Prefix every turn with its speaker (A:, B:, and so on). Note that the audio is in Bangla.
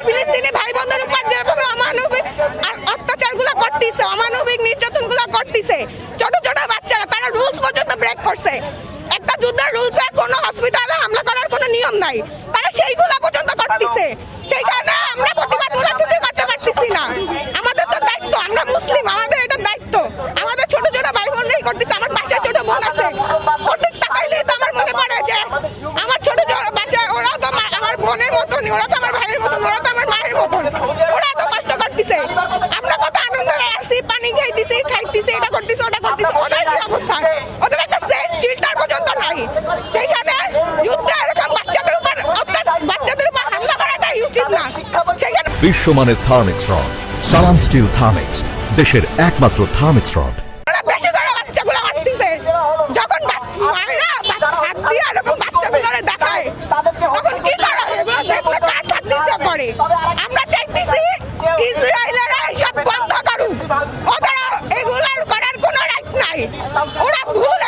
A: ফিলিস্তিনি ভাই বোনদের উপর যেভাবে অমানবিক অত্যাচারগুলো করতেছে, অমানবিক নির্যাতনগুলো করতেছে, ছোট ছোট বাচ্চারা তারা রুলস পর্যন্ত ব্রেক করছে। একটা যুদ্ধের রুলসে কোনো হসপিটালে হামলা করার কোনো নিয়ম নাই, তারা সেইগুলো পর্যন্ত করতেছে। সেই কারণে আমরা প্রতিবাদগুলো কিছু করতে পারতেছি না। আমাদের তো দায়িত্ব, আমরা মুসলিম, আমাদের এটা দায়িত্ব। আমাদের ছোট ছোট ভাই বোনরাই করতেছে। আমার পাশে ছোট বোন আছে, ওদের তাকাইলেই তো আমার মনে পড়ে যে আমার ছোট ছোট বাসায় ওরাও তো আমার বোনের মতন, ওরা তো আমার ভাইয়ের মতন, ওরা তো আমার মায়ের মতন, ওরা তো কষ্ট করতেছে। আমরা কত আনন্দে আসছি, পানি খাইতেছি, এটা করতেছি, ওটা করতেছি। ওদের কি অবস্থা? ওদের একটা সেফ শেল্টার পর্যন্ত নাই। সেইখানে যুদ্ধে এরকম বাচ্চাদের উপর হামলা করাটাই উচিত না। সেইখানে
B: বিশ্বমানের থার্মিক্স রড, সালাম স্টিল থার্মিক্স, দেশের একমাত্র থার্মিক্স রড।
A: বেশি করে বাচ্চাগুলো মারতেছে। যখন মায়েরা হাত দিয়ে এরকম বাচ্চাগুলো দেখায়, তখন কি করে? এগুলো দেখলে কার লাগতে ইচ্ছা করে। আমরা চাইতেছি ইসরায়েলেরা এসব বন্ধ করুক। ওদের এগুলো করার কোনো রাইট নাই। ওরা ভুল